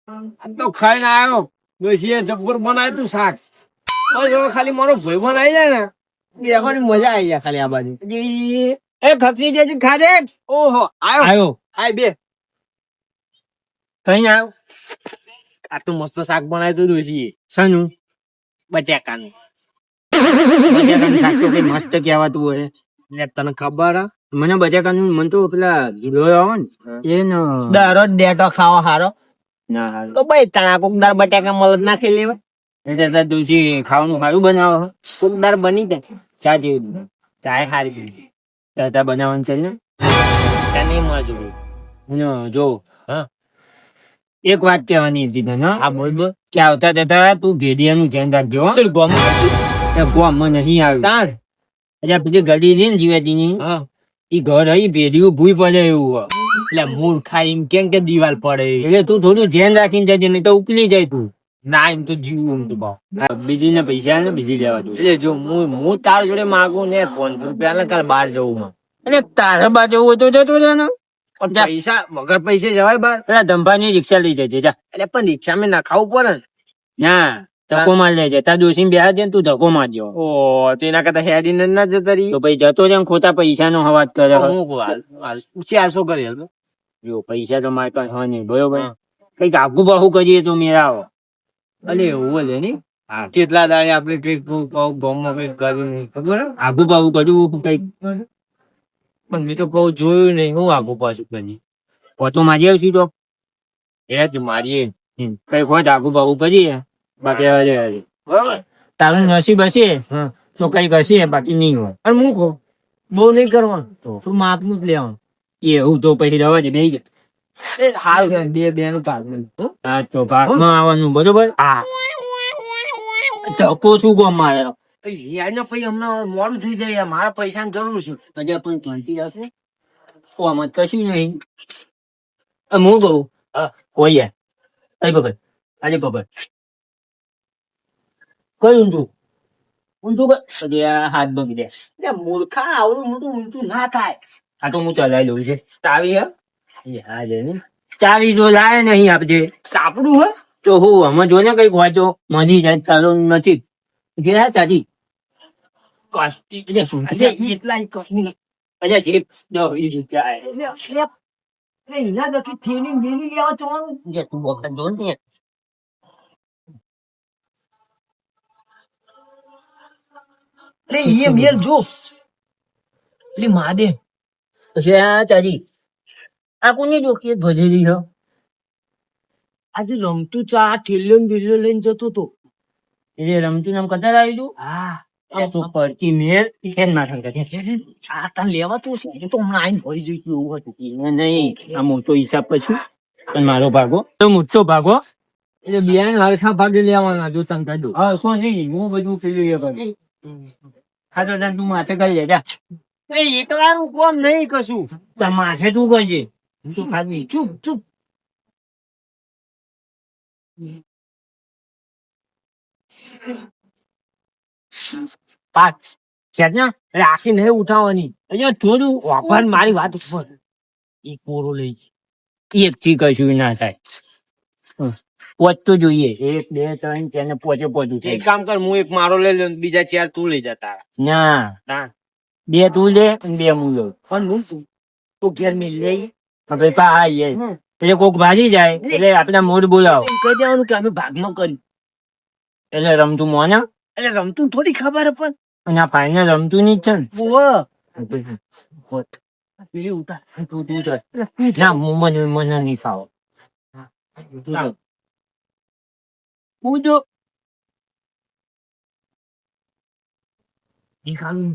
આ તો ખાઈને આવ્યો. ડોશીએ જબ્બર બનાવ્યું તું શાક. બસ હવે ખાલી મારો ભાઈ બનાવી જાય ને એવાની મજા આવી જાય ખાલી આ બાજુ. એ ખસી જજે ખાધે. ઓહો આવ્યો. આય બે કઈ આવ્યો? આ તો મસ્ત શાક બનાવ્યું તું ડોશીએ. શાનું? બટાકાનું. બટાકાનું શાક તો કઈ મસ્ત કહેવાતું હોય. એટલે તને ખબર હે? મને બટાકાનું મન તો પેલા ગીલો આવે ને એ ન દરરોજ ડેટો ખાવા હારો ના હારું. તો ભાઈ તણા કોક દાર બટાકા મલત નાખી લેવા. એટલે તાર ડોશી ખાવાનું સારું બનાવો. કોક દાર બની જાય. ચા જેવું ચાય હારી પીવી. ચા બનાવવાનું છે ને. ચા નહીં મળે અને જો હા એક વાત કહેવાની હતી તને. હા બોલ બોલ. કે આવતા જતા તું ભેડિયાનું ધ્યાન રાખજો હો. ચલ ગોમ એ ગોમાં નહીં આવ્યું. તાર એટલે પેલી ગલી રહી ને જીવાજીની હા ઈ ઘર હઈ ભેડિયું ભૂઈ પડે એવું હોય. એટલે મૂળ ખાઈ એમ કેમ કે દિવાલ પડે. એટલે તું થોડું ધ્યાન રાખીને જજે નહીં તો ઉકલી જાય તું. ના એમ તો જીવું એમ તો ભાવ. બીજી ને પૈસા ને બીજી લેવા જોઈએ. એટલે જો હું તાર જોડે માગું ને 500 રૂપિયા ને કાલ બહાર જવું માં. એટલે તારે બાજુ હોય તો જતો રહે ને. પણ પૈસા વગર પૈસે જવાય બહાર. પેલા ધંભાની રિક્ષા લઈ જજે જા. એટલે પણ રિક્ષા માં નખાવું પડે ને. ના ધક્કો માર લેજે. તાર ડોશી બેહા દે ને તું ધક્કો મારજો. ઓ તેના કરતા હેડીને ના જતા રહી. તો પછી જતો જેમ ખોટા પૈસા નો હવાજ કરે. હું હાલ 400 કરી હાલ. જો પૈસા તો મારી પાસે હોય નહીં બરોબર. કઈક આગુ બાહુ કરીએ તો મેળા આવો. અલે એવું હોય ને. હા કેટલા દાડે આપણે કઈક ગામમાં કઈક કર્યું નહીં ખબર હે? આગુ બાહુ કર્યું કઈક પણ મેં તો કહું જોયું નહીં. હું આગળ પાછું કરી પોતો મારી આવશું તો એ જ મારીએ કઈક હોય આગુ બાહુ કરીએ. બાકી હવે બરાબર. તારું નસીબ હશે હા તો કઈક હશે બાકી નહીં હોય. અને હું કહું બહુ નહીં કરવાનું તું માપનું જ લેવાનું. એવું તો પછી રવા દે બેસી જાય. એ હારું બે નું ભાગનું. હા તો ભાગમાં આવવાનું બરોબર. હા ધક્કો શું ગો મારે યાર પછી હમણાં મોડું થઈ જાય યાર. મારા પૈસાની જરૂર છે. હજાર પણ 20 હશે. આમાં કશું નહીં. હું કહું કોઈ કઈ પકડ આજે પકડ કઈ ઊંચું ઊંચું કર આ હાથ બગી દે. એટલે મૂર્ખા આવડું મોટું ઊંચું ના થાય. આ તો હું ચલાવી લઉં છે. તાવી હે હા છે ને ચાવી જો લાય નહીં આપજે કાપડું હે તો હું અમે જો ને કઈક વાંચો મની જાય તારો નથી ગયા તાજી કોસ્ટી એટલે શું એટલા કશું અચ્છા જે 10 રૂપિયા એના દકી થેલી મેલી લેવા જવાનું. જે તું વખત જો ને એટલે એ મેલ જો એટલે માદે પછી આ ચાજી આ કોની જોકી ભજેલી છે. આજે રમતું ચા ઠેલ્યો ને બિલ્લો લઈને જતો તો. એટલે રમતું નામ કતાર આવી તું હા એ તો પડતી મેર ફેન માથણ કરી ચા તને લેવા તું છે તો હમણાં આઈને ભરી જઈ એવું હતું. નહીં આ મોટો હિસાબ પછી પણ મારો ભાગો તો મોટો ભાગો એટલે બિયારણ હરખા ભાગે લેવાના જો તને કાઢું. હા શું છે હું બધું પેલું એ કરું ખાતો તને તું માથે કરી લે જા એકલાનું કોમ નહીં કશું. તાર માથે તું કરજે તું ખાવી ચૂપ ચૂપ પાક ખેત ને રાખી નહીં ઉઠાવવાની. અહીંયા થોડું વાપર મારી વાત ઉપર એ કોરો લઈ એક થી કશું ના થાય પોચ તો જોઈએ 1 2 3 4 ને પોચે પોચું છે. એક કામ કર હું એક મારો લઈ લઉં બીજા 4 તું લઈ જા તારા. ના ના 2 તું લે અને 2 હું લઉં. પણ હું તું ઘેર મિલ લઈ હવે પા આવીએ એટલે કોક ભાજી જાય એટલે આપડા મોડ બોલાવો કહી દેવાનું કે અમે ભાગમાં કરી. એટલે રમતું મોના એટલે રમતું થોડી ખબર પણ અને આ ફાઈનલ રમતું નહીં જ છે પેલી ઉતાર તું તું ચાલ ના મને નહીં ખાવો હું જો ખાવું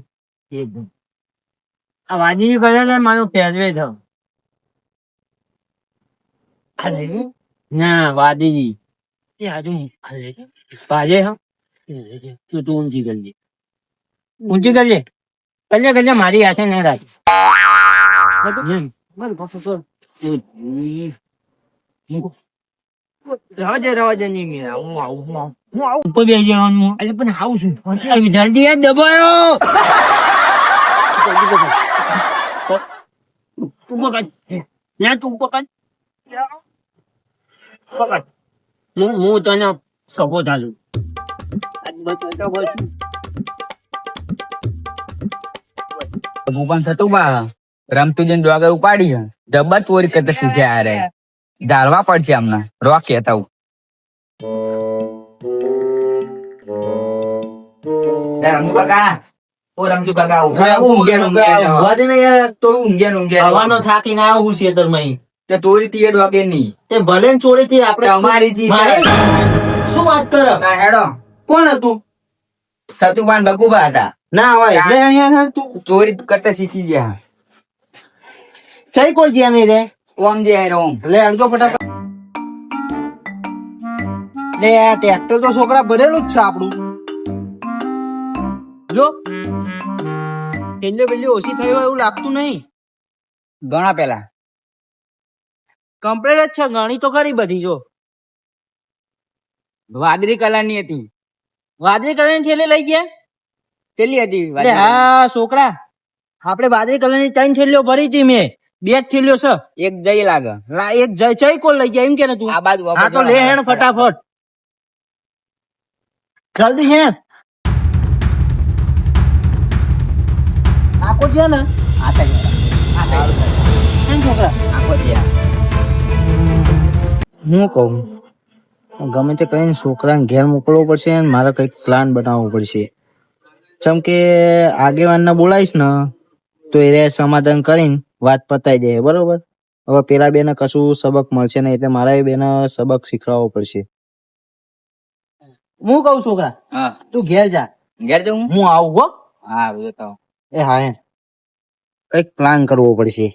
આ વાજી કરે છે મારો પહેરવે છે ના વાદી એ આજુ પાજે હા તું તું ઊંચી કરજે ઊંચી કરજે કરજે મારી આશે નહીં રાખી મને પાછું સર રવા દે નહીં મેં હું આવું ઉપર બેસી જવાનું એટલે પણ આવું છું જલ્દી યાદ દબાયો તું પકડ તું પકડ હું તને સપોર્ટ આલું. ભૂપન થતું બા રમતું જઈને ડોગર ઉપાડી છે જબર ચોરી કરતા શીખ્યા યાર ઢાળવા પડશે હમણાં રોક કહેતા હું રમતું કાકા ઓ રમતું કાકા ઊંઘવા દે ને યાર. તો ઊંઘ્યા હવાનો થાકીને આવ્યો હું ખેતરમાં. તે ચોરી થી એ ડોગે ની તે ભલે ને ચોરી થી આપણે અમારી થી શું વાત કરે? હેડો કોણ હતું? સતુભાન બકુબા હતા ના હોય એટલે અહીંયા તું ચોરી કરતા શીખી ગયા ચઈ કોઈ જ્યાં નહીં રે. ઓમ જે હેર ઓમ લે અડધો ફટાફટ. લે આ ટ્રેક્ટર તો છોકરા ભરેલું જ છે આપણું. જો પેલી ઓછી થઈ હોય એવું લાગતું નહીં. ઘણા પેલા કમ્પ્લીટ જ છે. ગણી તો ખરી બધી. જો વાદળી કલર ની હતી વાદળી કલર ની થેલી લઈ ગયા. ચેલી હતી એટલે હા છોકરા આપણે વાદળી કલર ની 3 થેલીઓ ભરી હતી મેં. 2 જ થેલીઓ છે. એક જઈ લાગે લા એક જય ચઈ કોલ લઈ ગયા એમ કે ને તું. આ બાજુ હા તો લે હેણ ફટાફટ જલ્દી હેણ. આખો છે ને કેમ છોકરા આખો ત્યાં હું કહું ગમે તે કહીને છોકરાને ઘેર મોકલવો પડશે અને મારે કંઈક પ્લાન બનાવવો પડશે. જેમ કે આગેવાનને બોલાવીશ ને તો એ સમાધાન કરીને વાત પતાઈ દે. બરોબર. હવે પેલા બેને કશું સબક મળશે નહીં એટલે મારા એ બેને સબક શીખવાડવો પડશે. હું કહું છોકરા હા તું ઘેર જા. ઘેર જવું હું આવું હો. હા બતાવો એ હા એમ કંઈક પ્લાન કરવો પડશે.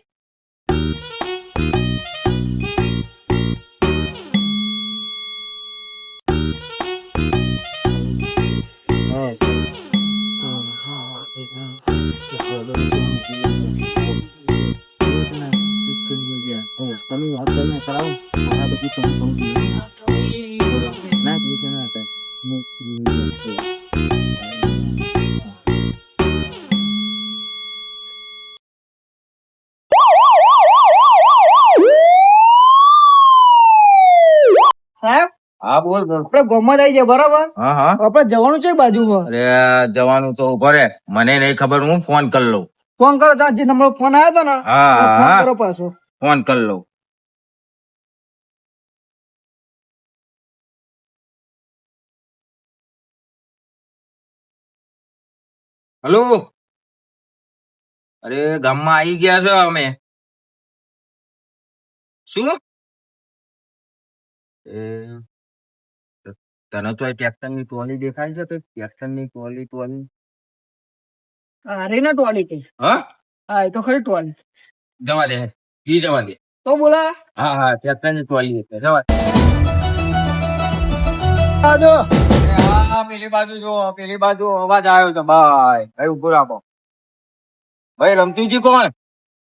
તમે વાત કરીને કરાવો આ બધી ના સાહેબ હા બોલ બોલ. આપડે ગોમત આવી જાય બરાબર. હા હા આપડે જવાનું છે બાજુમાં. અરે જવાનું તો ઉભો રે મને નહીં ખબર હું ફોન કરી લઉં ફોન કરો ત્યાં જે નંબર ફોન આવ્યો હતો ને હા, ફોન હા. કરો પાછો. ફોન કરી લઉં હલો અરે ગામમાં આવી ગયા છે અમે શું એ તને તો ટ્રેક્ટર ની ટોલી દેખાય છે કે ટ્રેક્ટર ની ટોલી અરે ના ટોલી કે હા હા એ તો ખરી ટોલી જવા દે ઈ જવા દે તો બોલા હા હા ટ્રેક્ટર ની ટોલી છે જવા દે જો હા પેલી બાજુ જો પેલી બાજુ અવાજ આવ્યો છે ભાઈ ભાઈ ઉભો રાખો ભાઈ રમતુજી કોણ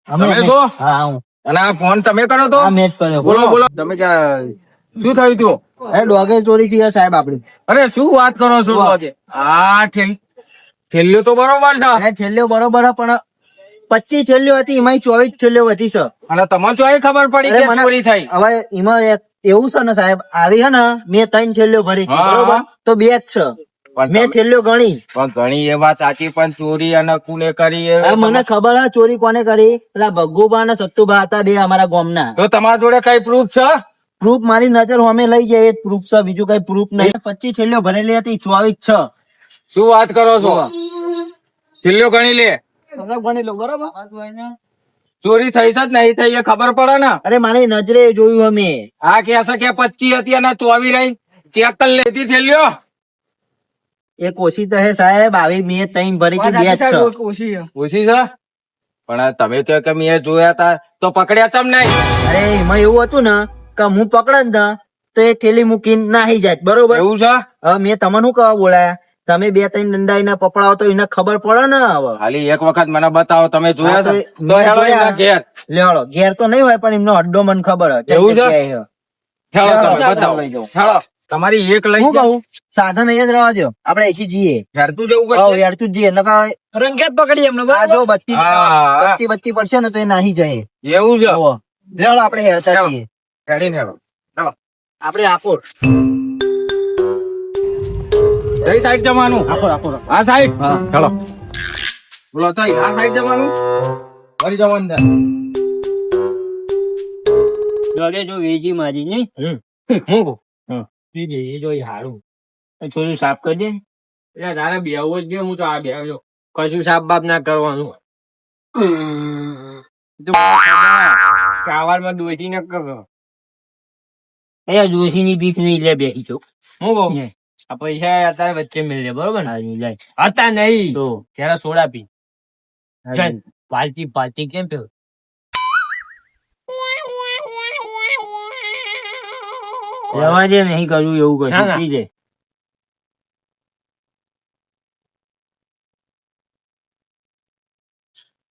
તમે છો હા હું અને આ ફોન તમે કરો તો આ મેચ કર્યો બોલો બોલો તમે ક્યાં શું થયું તું અરે ડોગે ચોરી થઈ સાહેબ આપડી. અરે શું વાત કરો છો આજે આ થેલીઓ તો બરોબર છે અરે થેલીઓ બરોબર છે, પણ 25 થેલીઓ હતી એમાં 24 થેલીઓ વધી છે. અને તમને ચોય ખબર પડી અરે કે મને- ચોરી થઈ હવે એમાં એવું છે ને સાહેબ આવી હે ને મેં 3 થેલીઓ ભરી હતી હા, બરોબર હા. તો 2 જ છે. પણ મેં તમે- થેલીઓ ગણી. પણ ઘણી એ વાત સાચી પણ ચોરી અને કુને કરી એ હવે મને ખબર હે ચોરી કોને કરી. પેલા ભગ્ગુભા અને સત્તુભા હતા બે અમારા ગામના. તો તમારા જોડે કઈ પ્રૂફ છે પ્રૂફ મારી નજર સામે લઈ જાય એ જ પ્રૂફ છે, બીજું કઈ પ્રૂફ નહીં. 25 થેલીઓ ભરેલી હતી 24 છે. શું વાત કરો છો થેલીઓ ગણી લે ગણી લો બરોબર. ચોરી થઈ છે જ નહીં થઈ એ ખબર પડે ને અરે મારી નજરે જોયું અમે. આ કે છે કે 25 હતી અને 24 રહી ચેક કરી લેતી થેલીઓ એક ઓછી તો હે સાહેબ આવી મેં 3 ભરી હતી 2 જ છે. ઓછી છે પણ આ તમે કહો કે મેં જોયા હતા તો પકડ્યા તમ નહીં અરે એમાં એવું હતું ને કે હું પકડત ને તો એ થેલી મૂકીને નાહી જાય બરોબર. એવું છે હવે મેં તમને શું કહવા બોલાયા તમે 2-3 દંડા એને પકડાવો તો એને ખબર પડે ને. હવે ખાલી એક વખત મને બતાવો તમે જોયા હા, છે તો તો મેં હેલો જોયા. એના ઘેર લેવાડો ઘેર તો નહીં હોય પણ એમનો અડ્ડો મને ખબર છે. એવું છે? જગ્યાએ છે. હેલો હેલો, તમે સાધન બતાવો લઈ જાઓ. હેલો તમારી એક લઈ હું કહું સાધન અહીંયા જ રહેવા દો આપણે અહીંથી જઈએ. હેરતું જવું હા પડશે હેડતું જ જઈએ નકા રંગેત પકડી એમને આ જો બત્તી હા. બત્તી પડશે ને તો એ નાહી જાય. એવું છે લેવાડો આપણે હેડતા જઈએ. હેડીને હેલો આપણે આખો કઈ સાઈડ જવાનું આખો આ સાઈડ હા. ચલો બોલો તઈ આ સાઈડ જવાનું ફરી જવાનું ત્યાં. જોડે જો વેજી મારી નહીં હું કહું એ જો હારું થોડું સાફ કરી દે એટલે તારે બેવું જ હું તો આ બેવ્યો કશું સાફ બાફ ના કરવાનું કાવારમાં દોષી ન કરો અહીંયા દોષી ની બીક નહીં લે બેસી છો હું કહું આ પૈસા અત્યારે વચ્ચે મિલે બરોબર ને હતા નહીં તો ત્યારે સોડા પી ચાલ પાર્ટી કેમ પે જવા દે નહીં કરવું એવું કશું પી દે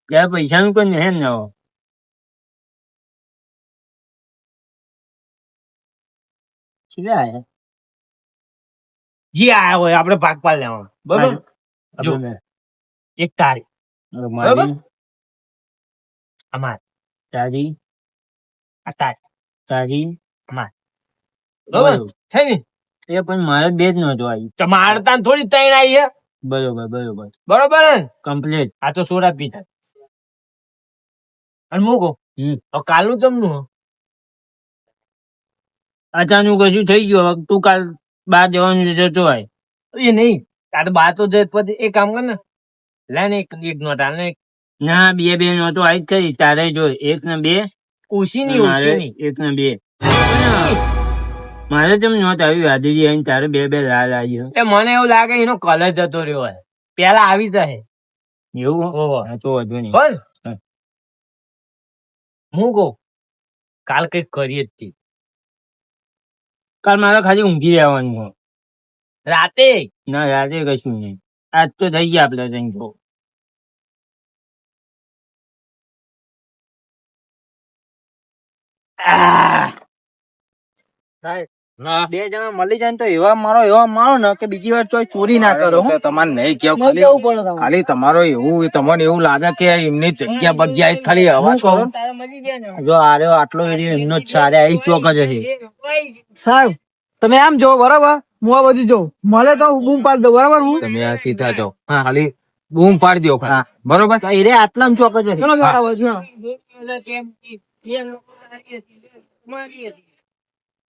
ત્યાં પૈસા નું કઈ હે ને જી આયા હોય આપડે ભાગ પાડ લેવાનો બરોબર જો એક તારીખ બરોબર અમાર તારી આ તારી અમાર બરોબર થઈ ને એ પણ મારે બે જ નહોતું આવ્યું તમારે તાન થોડી તૈણ આવી છે બરોબર બરોબર ને કમ્પ્લીટ આ તો સોડા પીતા અને મૂકો તો કાલનું જમનું અચાનક કશું થઈ ગયું હવે તું કાલ બહાર જવાનું જતો હોય એ નહીં આ તો બા તો જત પછી એ કામ કર ને લે ને એક નોટ આલ ને ના બે નહોતું આવી જ કરી તારે જો એક ને બે ઉસી ની મારે ઉસી ની એક ને બે મારે જેમ નહોત આવ્યું હાજરી આવીને તારે બે લાલ આવ્યો એ મને એવું લાગે એનો કલર જતો રહ્યો હોય પેલા આવી જાય એવું ઓહો હા, તો વધુ નહીં બોલ હા. હું કહું કાલ કઈક કરીએ જ તી કાલ મારે ખાલી ઊંઘી રહેવાનું હોય. રાતે ના રાતે કશું નહીં આજ તો થઈ ગયા આપડે તઈ તો બે જણા મળી જાય ને તો એવા મારો ને કે બીજી વાર ચોરી ના કરો તો તમારે નહીં કેવું ખાલી ખાલી તમારો એવું તમને એવું લાગે કે એમની જગ્યા બગ્યા ખાલી અવાજ કરો જો આર્યો આટલો એરિયો એમનો જ છે આરે આ ચોક જ છે સાહેબ તમે આમ જો બરાબર હું આ બાજુ જોઉં મળે તો બૂમ પાડી દઉં બરાબર હું તમે આ સીધા જાઓ ખાલી બૂમ પાડી દો હા. બરોબર તો એરે આટલામાં ચોક જ છે ચલો જરા બાજુ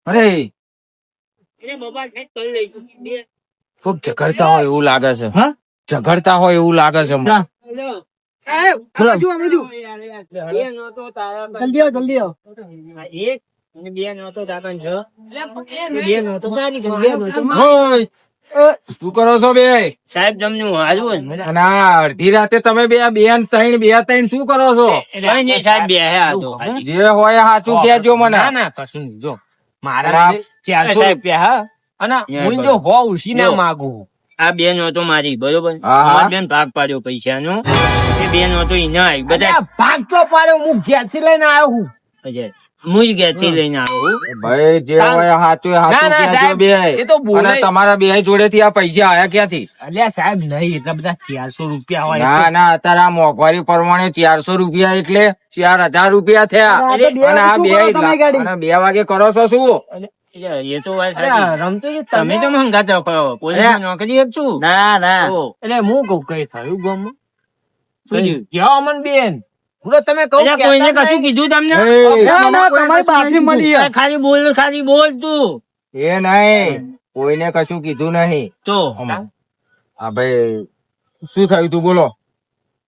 અરે કોક ઝઘડતા હોય એવું લાગે છે હા? ઝઘડતા હોય એવું લાગે છે મને. સાહેબ આ બાજુ આ બાજુ જલ્દી આવો જલ્દી આવો એક અને બે નહોતો તાતો છ બે નહોતો તારી ઘર, બે નહોતો ઓય, શું કરો છો બે સાહેબ જમનું હાજુ અને આ અડધી રાતે તમે બે ત્રણ શું કરો છો સાહેબ બે હે આ તો જે હોય સાચું કહેજો મને ના ના કશું નહીં જો મારા બરાબર. લીધે 400 રૂપિયા હા અને હું જો હો ઉસી ના માંગુ આ બેન હતો મારી બરોબર હા. અમારી બેન ભાગ પાડ્યો પૈસાનો એ બેન હતો ઈ ના આવી બધા બધા ભાગ ચો પાડ્યો હું ઘેરથી લઈને આવ્યો હું હું જ ઘેરથી લઈને આવ્યો હું. ભાઈ જે હોય સાચું ના, ના, કહેજો સાહેબ, બે એ તો બોલે. અને તમારા બે જોડે થી આ પૈસા આયા ક્યાંથી અલ્યા સાહેબ નહીં એટલા બધા 400 રૂપિયા હોય ના ના અત્યારે આ મોંઘવારી પ્રમાણે 400 રૂપિયા એટલે 4000 રૂપિયા થયા આ તો બે અને આ વાગે બે શું કરો તમે ગાડી? અને 2 વાગે કરો છો શું એ તો વાત અલ્યા, સાચી. રમતો જે તમે તો મંગાતો પોલીસ નોકરી જ છું ના ના તો એટલે હું કઉ કઈ થયું ગામમાં શું થયું? ક્યાં અમન બેન હું તો તમે કહું અલ્યા, કોઈને કશું કીધું તમને એ, ના ના તમારી બાફી મળી છે. ખાલી બોલ તું એ નહીં કોઈને કશું કીધું નહીં તો હા ભાઈ શું થયું તું બોલો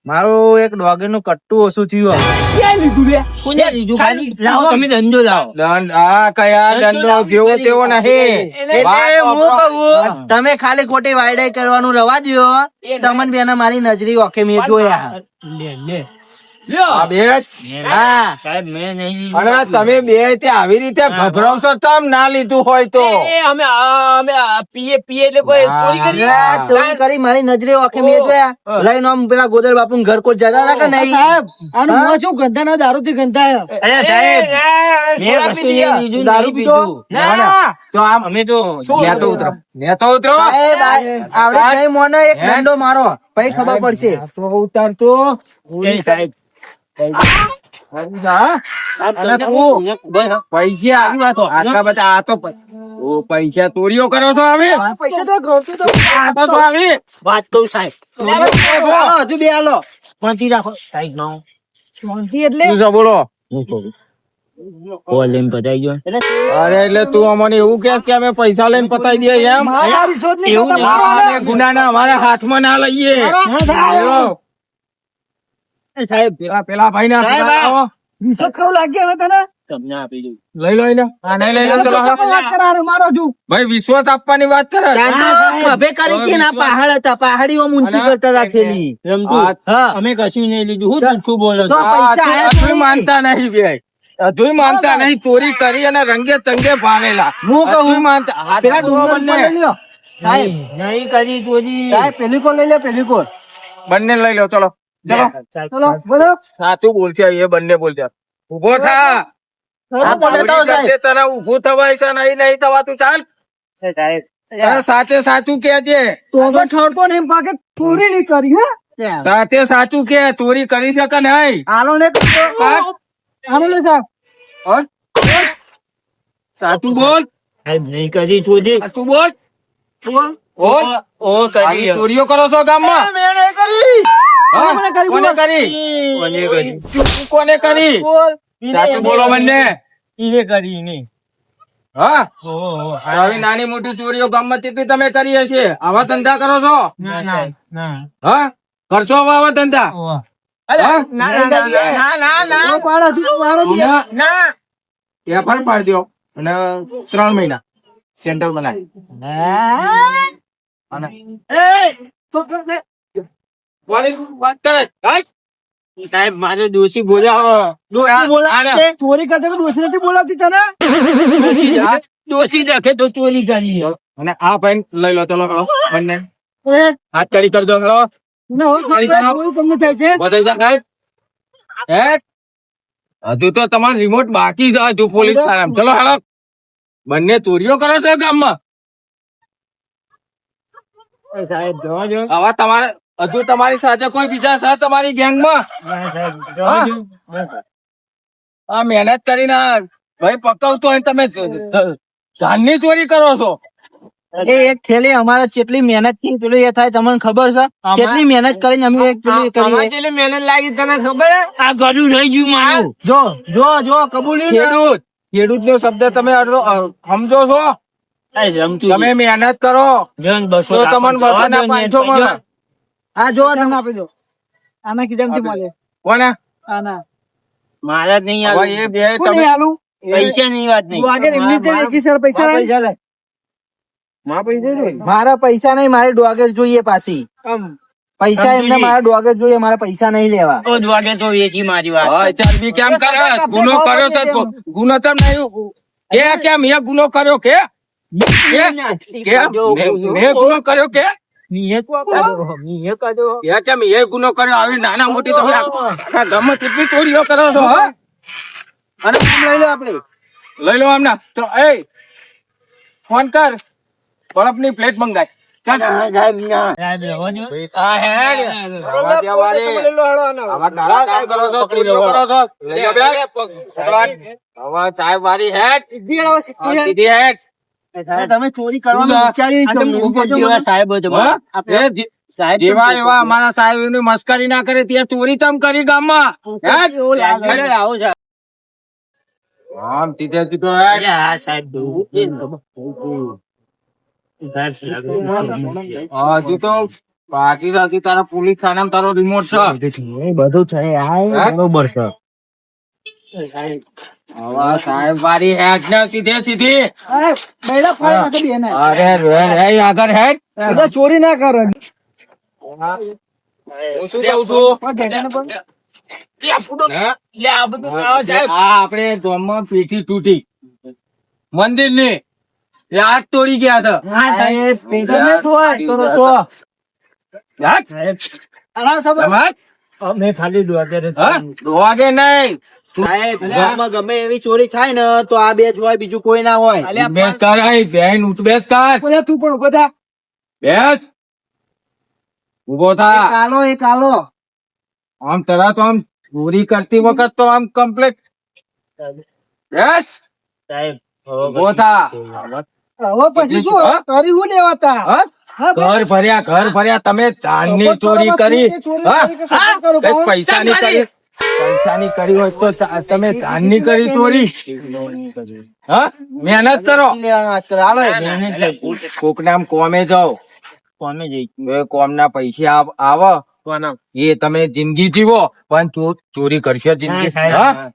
મારું એક ડોગી નું કટ્ટું ઓછું થયું ક્યાં લીધું લે કોને લીધું ખાલી લાવો તમે ધંધો લાવો દંડ આ કયા દંડો જેવો તેવો નહીં વાત એટલે હું વાપરો. કહું તમે ખાલી ખોટી વાયડાઈ કરવાનું રવા દો તમને બેના મારી નજરી ઓકે મેં જોયા લે લે લ્યો આ બે જ હા સાહેબ મેં નહીં અને તમે બે તે આવી રીતે ગભરાવશો તમ ના લીધું હોય તો એ અમે પીએ એટલે કોઈ ચોરી કરી અલ્યા, ચોરી કરી મારી નજરે ઓકે મેં જોયા લઈને આમ પેલા ગોદર બાપુ ઘર કોટ જતા હતા કે નહીં સાહેબ આનું મોં શું ગંધા ના દારૂ થી ગંધાય અરે સાહેબ મેં સોડા કશું પી નહીં દીધા. લીધું, દારૂ નહીં પીધો? પીધું. ના તો આમ અમે તો નેતો ઉતરો નેતો ઉતરો સાહેબ, આવડે નહીં મોને એક દંડો મારો પછી ખબર પડશે તો ઉતારતો એ સાહેબ અને તું પૈસા આટલા બધા આ તો પૈસા ચોરીઓ કરો છો હવે પૈસા તો ઘરથી તો આ તો આવી વાત કહું સાહેબ હાલો, હજુ બે હાલો. પહોંચી રાખો સાહેબ નો શાંતિ એટલે શું છે બોલો લઈને પતાઈ ગયો અરે એટલે તું અમને એવું કે અમે પૈસા લઈને પતાઈ દઈએ એમ મારા રિશ્વત નહીં એવું ખાતા, નહીં. મારો આ ગુનાના અમારા હાથમાં ના લઈએ બોલો. સાહેબ પેલા ભાઈ ના સાહેબ, રિશ્વત ખાવું લાગે હવે તને તમને આપી દઉં લઈ લો એને આ નહીં લઈ લો ચલો વાત કરાવે, મારો છું ભાઈ વિશ્વાસ આપવાની વાત કરે ત્યાં તો ખભે કરી હતી ને, આ પહાડ હતા, પહાડીઓ ઊંચી કરતા હતા થેલી. રમતું હા. અમે કશું નહીં લીધું હું જૂઠું બોલો તો છો પૈસા આયા અધુય થોડી. માનતા નહીં ભાઈ અધુય માનતા નહીં ચોરી કરી અને રંગે ચંગે ભાનેલા હું કહું, અધુય માનતા હાથ પેલા જોડો ડુંગર બંને. ઉપર લઈ લ્યો. સાહેબ, નહીં કરી ચોરી સાહેબ, પેલી કોર લઈ લે, પેલી કોર. બંને લઈ લો ચલો ચલો ચલો બોલો સાચું બોલશે એ બંને બોલશે ઉભો થા આ તો લેતા આવો, સાહેબ. ચોરી કરતે તને ઊભું થવાય છે નહીં થવાતું ચાલ અને સાચે સાચું કેજે તો આગળ ઠરતો ને એમ પાકે ચોરી નહીં કરી હે સાથે સાચું કે ચોરી કરી શકે નહીં આલો ને કરતો. આનો લે સાહેબ હો? સાચું બોલ સાહેબ નહીં કરી ચોરી સાચું બોલ બોલ ઓ આવી ચોરીઓ કરો છો ગામમાં મેં નહીં કરી હા? કોને કરી? કોને કરી કોને કરી તું કોને કરી બોલ સાચું બોલો બંને ઈને કરી ઈને હા ઓહો આવી નાની મોટી ચોરીઓ ગામમાં કેટલી તમે કરી હશે આવા ધંધા કરો છો ના ના ના હા કરશો હવે આવા ધંધા ઓહ હા? ના પાડા થી મારો બી ના એફઆઈઆર પાડી દો અને 3 મહિના સેન્ટર બનાવી અને કોની વાત કરે કાંઈ? સાહેબ મારે દોષી બોલાવો ડોશી બોલાવે છે. ચોરી કરતા કોઈ દોષી નથી બોલાવતી તને દોષી દેખે તો ચોરી કરી અને આ ભાઈ લઈ લો ચલો હેલો બંને એ, હાથ કડી કરી દો હેલો ના હોય, ચોરી તમને થાય છે બધાઈ જા સાહેબ હેટ. હજુ તો તમારો રિમોટ બાકી છે હજુ પોલીસ થાનામાં ચલો હેલો બંને ચોરીઓ કરો છો ગામમાં સાહેબ જવા દો હવે તમારે હજુ તમારી સાથે કોઈ બીજા છે તમારી ગેંગમાં ના સાહેબ જવા દો આ મહેનત કરીને આ ભાઈ પકવતો હોય ને તમે ધાનની ચોરી કરો છો એ એક થેલી અમારે જેટલી મહેનત થી પેલું એ થાય તમને ખબર છે જેટલી મહેનત કરીને અમે એક પેલું એ કરીએ. કેટલી મહેનત લાગી તને ખબર હે? આ ઘરનું રહી ગયું મારું જો જો જો કબૂલી ને. ખેડૂત નો શબ્દ તમે સમજો છો આ રમતું તમે મહેનત કરો જન બસો તો તમને 200 ના 500 મળે આ જો તમને આપી દો આના કીધા મળે કોને આના મારા જ નહીં હવે આવે એ બે કોને તમે આલું પૈસા ની વાત નહીં તું આગળ એમની રીતે વેચી સર પૈસા લાય. મારા પૈસા નહીં, મારે ડોગર જોઈએ પાછી પૈસા એમને મારા ડોગર જોઈએ, મારા પૈસા નહીં લેવા. તો જ વાગે તો વેચી મારી વાત હા, ચરબી કેમ કરે ગુનો કર્યો તો ગુનો તો નહીં કે કેમ એ ગુનો કર્યો કે મેં ગુનો કર્યો કે કેમ એ ગુનો કર્યો આવી નાના મોટી તમે આખા ગામમાં કેટલી ચોરીઓ કરો છો હા અને આમ લઈ લો આપડે. લઈ લો આમના તો એ ફોન કર બરફની પ્લેટ મંગાય ચાલ સાહેબ રહેવા દો. હા હેડ આવા દેવાળી. આવા નાના કામ કરો છો ચોરીઓ કરો છો લઈ લો બેગ હવે સાહેબ વાળી હેડ સીધી આવો, સીધી હા, સીધી હેડ અને તમે ચોરી કરવાનું વિચાર્યું આ તો છે? મૂકો જેવા સાહેબ હતો હા? આપણે એ જે- સાહેબ જેવા એવા અમારા સાહેબ એની મસ્કરી ના કરે ત્યાં ચોરી ચમ કરી ગામમાં હેડ એવું લાગે. આવો સાહેબ. આમ સીધે સીધો હેડ અરે હા સાહેબ હજુ તો બાકી નથી તારા પોલીસ થાનામાં તારો રિમોટ છે એ બધું છે આ બરોબર છે. હવે સાહેબ વાળી હેડ ને સીધે સીધી સાહેબ, બૈડા ફાડી નાખે બે ને. અરે હેડ આગળ હેડ બધા ચોરી ના કરે હું શું કહું છું પણ જેજાને પણ હા? આ આપણે ગામમાં પેટી તૂટી મંદિર ની એ હાથ તોડી ગયા છે આ એ પૈસા ને શું હોય? તો સો. હાથ? આના સબર તમાર? અમે ખાલી ડોગર હા? વાગે નહીં સાહેબ, ગામમાં ગમે એવી ચોરી થાય ને તો આ બે જ હોય, બીજું કોઈ ના હોય. બેસ કર અહીં, બેન ઉઠ બેસ કર બધા તું પણ બધા બેસ ઉભો એક થા આલો એક આલો. આમ તરત આમ ચોરી કરતી વખત તો આમ કમ્પ્લીટ સાહેબ ઉભો થા. હવે પછી શું હા? કરી હું લેવાતા હા? હા, ઘર ભર્યા તમે ધાનની ચોરી કરી હા? કઈક પૈસાની કરી પૈસાની કરી હોય તો તમે ધાનની કરી ચોરી હા? મહેનત કરો કોક નામ કોમે જાઓ કોમે જઈ એ કોમના પૈસા આવે કોના એ તમે જિંદગી જીવો પણ ચોરી કરશો જિંદગી હા?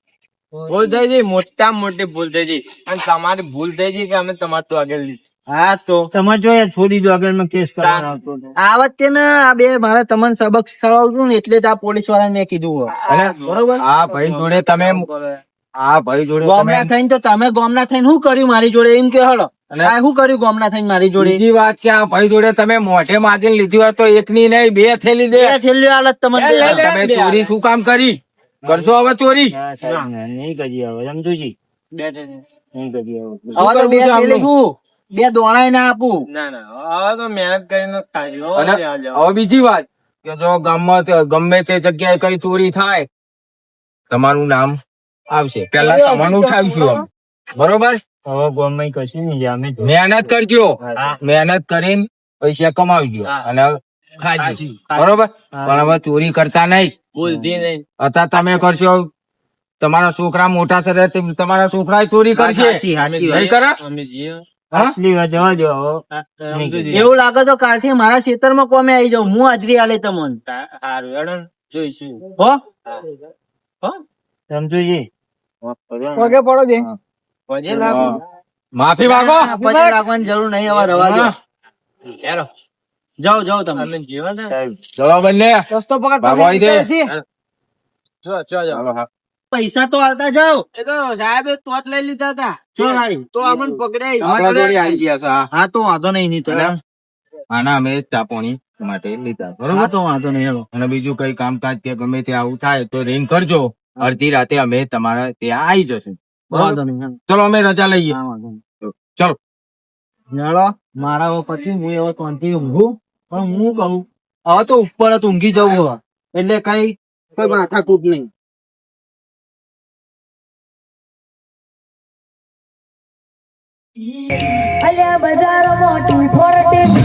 ભૂલ થઈ ગઈ મોટા મોટી ભૂલ થઈ ગઈ અને તમારી ભૂલ થઈ ગઈ કે અમે તમારે તો આગળ લીધી હા તો તમે જો યાર છોડી દો આગળ માં કેસ કરવાનો આવતો હતો. આ વખતે ને આ બે મારા તમને સબક શીખવાડવું હતું ને એટલે જ આ પોલીસ વાળાને મેં કીધું હોય. અને બરોબર આ ભાઈ જોડે તમે આ ભાઈ જોડે ગોમના તમે થઈને તો તમે ગોમના થઈને શું કર્યું મારી જોડે એમ કે હળો અને આ શું કર્યું ગોમના થઈને મારી જોડે બીજી વાત કે આ ભાઈ જોડે તમે મોઢે માગીને લીધી હોય તો એકની નહીં બે થેલી દે બે થેલીઓ હાલત તમને બે હાલત. તમે ચોરી શું કામ કરી કરશો હવે ચોરી ના, સાહેબ, ના, નહીં કરીએ હવે સમજુજી નહીં કરીએ હવે. હવે તો બે શું કરવું છે થેલી આમનું? શું બે દોણાય ના આપું ના ના હવે તો મહેનત કરીને જ ખાજો અને હવે બીજી વાત કે જો ગામમાં ગમે તે જગ્યાએ કઈ ચોરી થાય તમારું નામ આવશે પેલા તમારું ઉઠાવીશું અમે. બરોબર હવે ગોમાં કશું નહીં જાય, અમે તો. મહેનત કરજો હા. મહેનત કરીને પૈસા કમાવજો હા. અને ખાજો બરોબર પણ હવે ચોરી કરતા નહીં ભૂલથી નહીં અત્યારે તમે કરશો તમારા છોકરા મોટા થશે તો તમારા છોકરા ચોરી કરશે સાચી સાચી વાત. નહીં કરે અમે જીએ હા? આટલી વાત જવા દો હવે નહીં કરીએ. એવું લાગે તો કાલથી મારા ખેતરમાં કોમે આવી જાઉં હું હાજરી આલે તમને હારું હેડો ને, જોઈશું હો સમજુજી પગે પડો બે પછી લાગુ. માફી માંગો ના, પછી લાગવાની જરૂર નહીં હવે રવા દો હેડો. જાઓ જાઓ તમે અમે જીવા ને સાહેબ. ચલો બંને સસ્તો પગાર ભાગો અહીં દે. નથી. ચાલો, હા. પૈસા તો આવતા જાઓ એ તો સાહેબ તો જ લઈ લીધા હતા શું વાળી? તો અમને પકડાય આપણા જોડે આવી ગયા છે હા. હા તો વાંધો નહીં નહીં તો આના અમે ચા પાણી માટે લીધા હા બરોબર તો વાંધો નહીં હેલો અને બીજું કઈ કામકાજ કે ગમે તે આવું થાય તો રિંગ કરજો અડધી રાતે અમે તમારા ત્યાં આવી જશું બરોબર વાંધો નહીં હેલો. ચલો અમે રજા લઈએ હા વાંધો નહીં ચલો હેલો મારા હવે પછી હું એવો શાંતિ ઊંઘું પણ હું કહું હવે તો ઉપર જ ઊંઘી જવું હવે એટલે કઈ માથાકૂટ નહીં અલ્યા બજાર મોટી ફોરટી